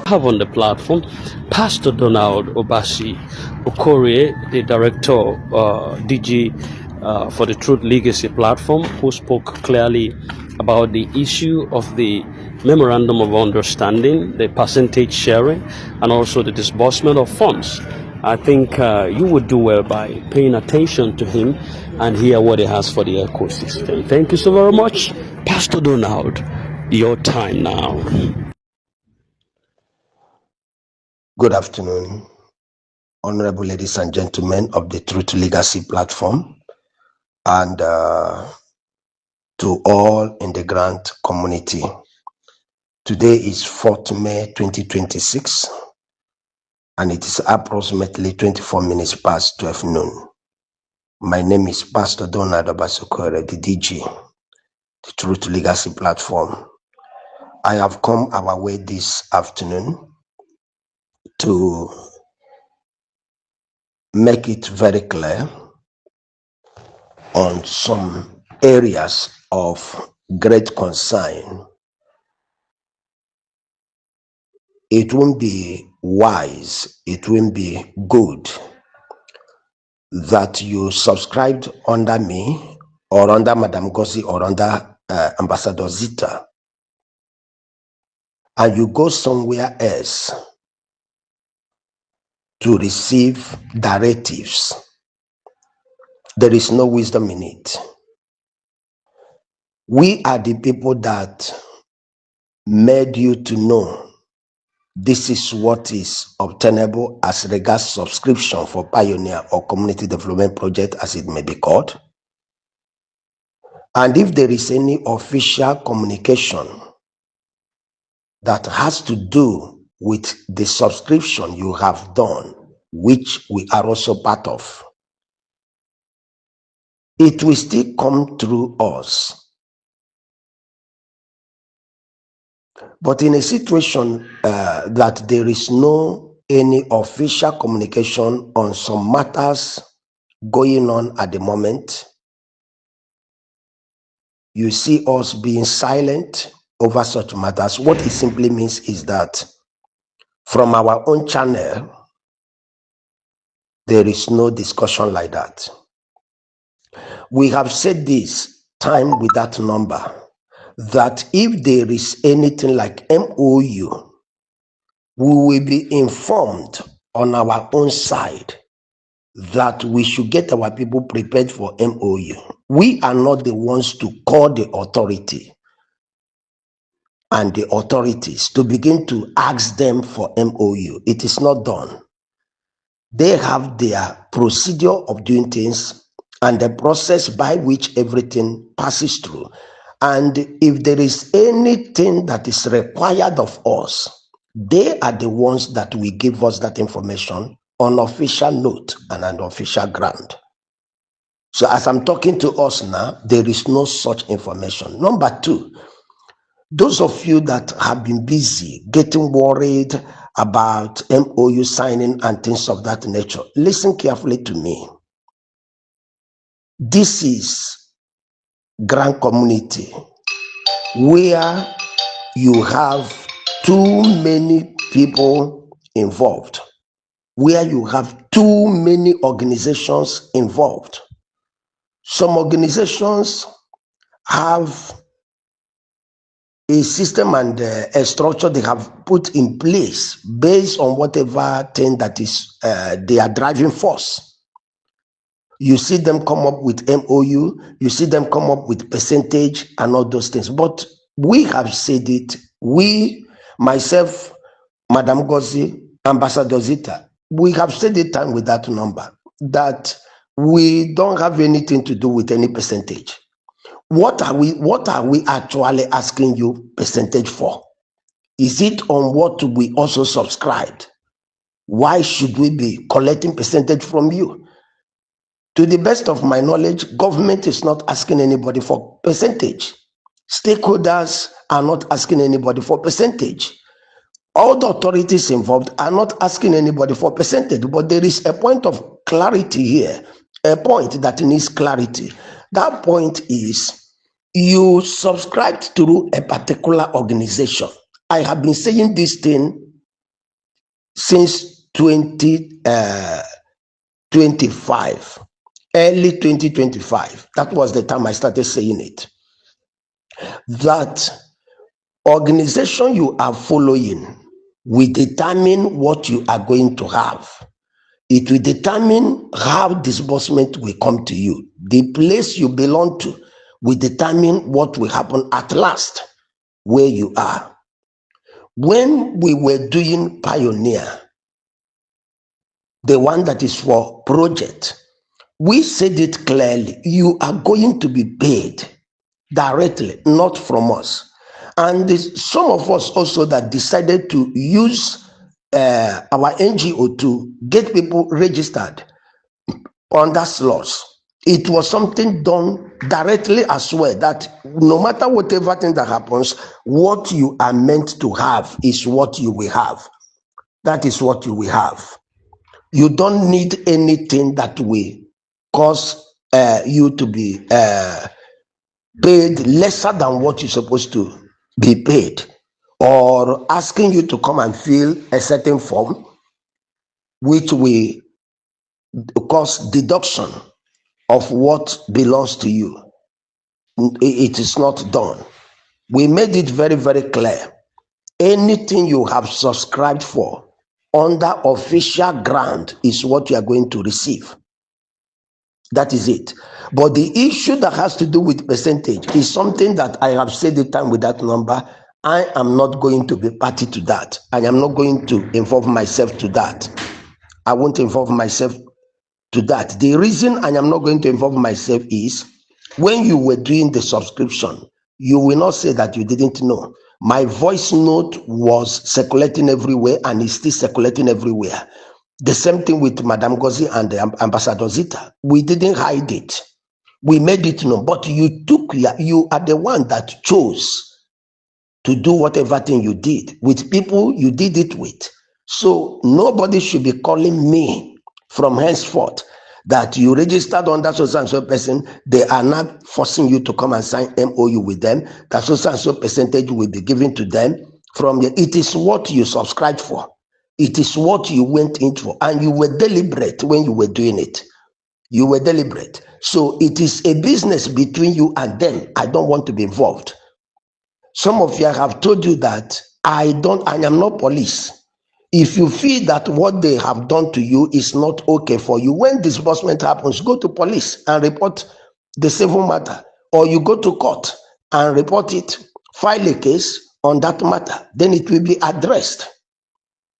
have on the platform Pastor Donald Obasi Okorie, the director, DG for the Truth Legacy platform, who spoke clearly about the issue of the memorandum of understanding, the percentage sharing, and also the disbursement of funds. I think you would do well by paying attention to him and hear what he has for the ecosystem. Thank you so very much, Pastor Donald. Your time now. Good afternoon, honorable ladies and gentlemen of the Truth Legacy platform, and to all in the grant community. Today is 4th May 2026, and it is approximately 24 minutes past 12 noon. My name is Pastor Donald Obasi Okorie, the DG, the Truth Legacy platform. I have come our way this afternoon to make it very clear on some areas of great concern. It won't be wise, it won't be good that you subscribed under me or under Madam Gosi or under Ambassador Zita, and you go somewhere else to receive directives. There is no wisdom in it. We are the people that made you to know this is what is obtainable as regards subscription for pioneer or community development project, as it may be called. And if there is any official communication that has to do with the subscription you have done, which we are also part of, it will still come through us. But in a situation that there is no any official communication on some matters going on at the moment, you see us being silent over such matters. What it simply means is that from our own channel, there is no discussion like that. We have said this time without number, that if there is anything like MOU, we will be informed on our own side that we should get our people prepared for MOU. We are not the ones to call the authority and the authorities to begin to ask them for MOU. It is not done. They have their procedure of doing things and the process by which everything passes through. And if there is anything that is required of us, they are the ones that will give us that information on official note and an official grant. So as I'm talking to us now, there is no such information. Number two, those of you that have been busy getting worried about MOU signing and things of that nature, listen carefully to me. This is grant community where you have too many people involved, where you have too many organizations involved. Some organizations have a system and a structure they have put in place based on whatever thing that is their driving force. You see them come up with MOU, you see them come up with percentage and all those things. But we have said it, we, myself, Madam Gosi, Ambassador Zita, we have said it time without number, that we don't have anything to do with any percentage. What are we actually asking you percentage for? Is it on what we also subscribed? Why should we be collecting percentage from you? To the best of my knowledge, government is not asking anybody for percentage. Stakeholders are not asking anybody for percentage. All the authorities involved are not asking anybody for percentage, but there is a point of clarity here, a point that needs clarity. That point is you subscribed to a particular organization. I have been saying this thing since 2025, early 2025. That was the time I started saying it. That organization you are following will determine what you are going to have. It will determine how disbursement will come to you. The place you belong to will determine what will happen at last where you are. When we were doing Pioneer, the one that is for project, we said it clearly. You are going to be paid directly, not from us. And some of us also that decided to use our NGO to get people registered under slots. It was something done directly as well, that no matter whatever thing that happens, what you are meant to have is what you will have. That is what you will have. You don't need anything that will cause you to be paid lesser than what you're supposed to be paid, or asking you to come and fill a certain form which will cause deduction of what belongs to you. It is not done. We made it very, very clear. Anything you have subscribed for under official grant is what you are going to receive. That is it. But the issue that has to do with percentage is something that I have said the time with that number. I am not going to be party to that. I am not going to involve myself to that. I won't involve myself to that. The reason I am not going to involve myself is when you were doing the subscription, you will not say that you didn't know. My voice note was circulating everywhere and is still circulating everywhere. The same thing with Madam Gozi and Ambassador Zita. We didn't hide it. We made it known. But you are the one that chose to do whatever thing you did with people you did it with. So nobody should be calling me from henceforth that you registered under so and so person. They are not forcing you to come and sign MOU with them. That so and so percentage will be given to them from the. It is what you subscribed for. It is what you went into, and you were deliberate when you were doing it. You were deliberate. So it is a business between you and them. I don't want to be involved. Some of you have told you that I am not police. If you feel that what they have done to you is not okay for you, when disbursement happens, go to police and report the civil matter, or you go to court and report it, file a case on that matter. Then it will be addressed.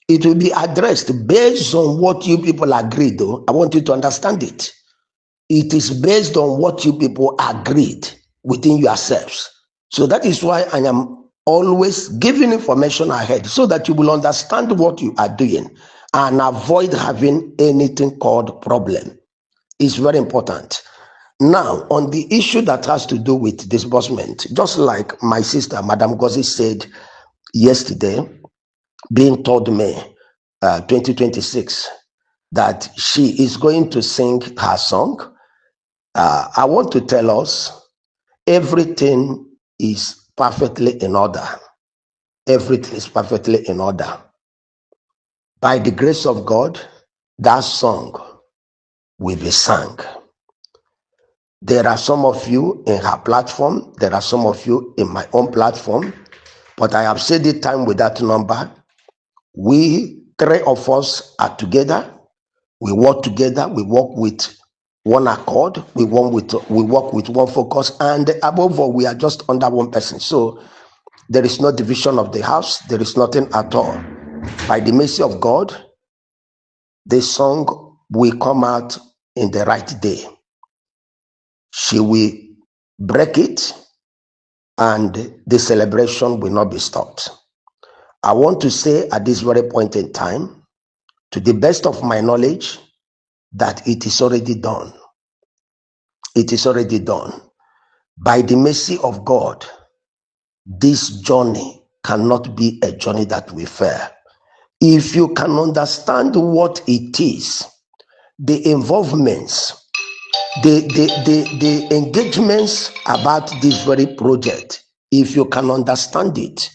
It will be addressed based on what you people agreed, though. I want you to understand it. It is based on what you people agreed within yourselves. So that is why I am always giving information ahead so that you will understand what you are doing and avoid having anything called problem. It's very important. Now, on the issue that has to do with disbursement, just like my sister, Madam Gozi, said yesterday, being told May 2026 that she is going to sing her song. I want to tell us everything is perfectly in order. Everything is perfectly in order. By the grace of God, that song will be sung. There are some of you in her platform. There are some of you in my own platform. But I have said it time with that number. We, three of us, are together. We work together. We work with one accord. We work with one focus. And above all, we are just under one person. So there is no division of the house. There is nothing at all. By the mercy of God, the song will come out in the right day. She will break it, and the celebration will not be stopped. I want to say at this very point in time, to the best of my knowledge, that it is already done. It is already done. By the mercy of God, this journey cannot be a journey that will fail. If you can understand what it is, the involvements, the engagements about this very project, if you can understand it,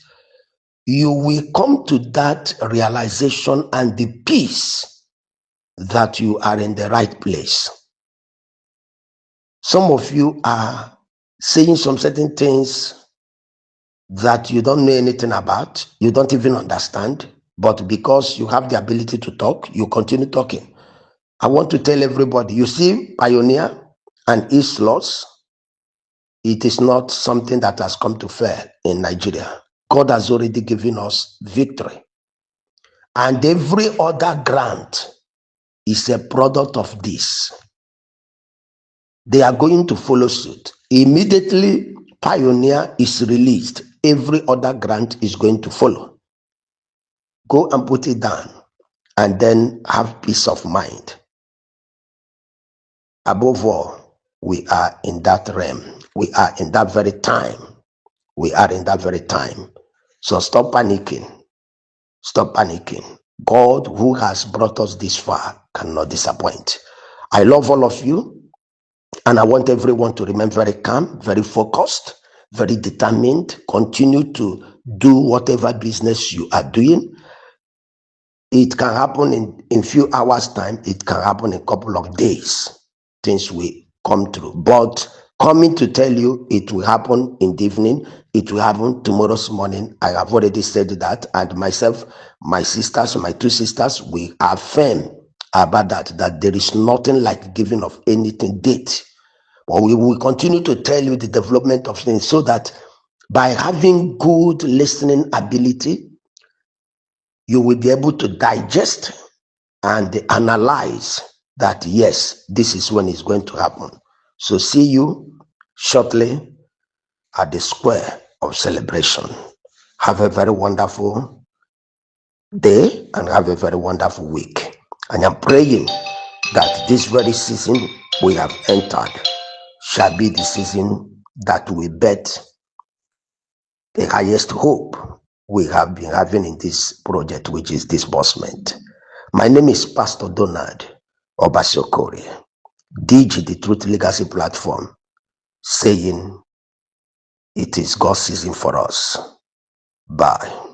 you will come to that realization and the peace that you are in the right place. Some of you are saying some certain things that you don't know anything about, you don't even understand, but because you have the ability to talk, you continue talking. I want to tell everybody, you see, Pioneer and East Laws, it is not something that has come to fail in Nigeria. God has already given us victory. And every other grant is a product of this. They are going to follow suit. Immediately, Pioneer is released, every other grant is going to follow. Go and put it down and then have peace of mind. Above all, we are in that realm. We are in that very time. We are in that very time. So stop panicking. Stop panicking. God, who has brought us this far, cannot disappoint. I love all of you, and I want everyone to remain very calm, very focused, very determined. Continue to do whatever business you are doing. It can happen in few hours' time. It can happen in a couple of days. Things will come through. But coming to tell you it will happen in the evening, it will happen tomorrow's morning, I have already said that. And myself, my sisters, my two sisters, we affirm about that there is nothing like giving of anything date. But we will continue to tell you the development of things so that by having good listening ability, you will be able to digest and analyze that, yes, this is when it's going to happen. So see you shortly at the square of celebration. Have a very wonderful day and have a very wonderful week. And I'm praying that this very season we have entered shall be the season that we bet the highest hope we have been having in this project, which is Disbursement. My name is Pastor Donald Obasokori, DG, the Truth Legacy Platform, saying it is God's season for us. Bye.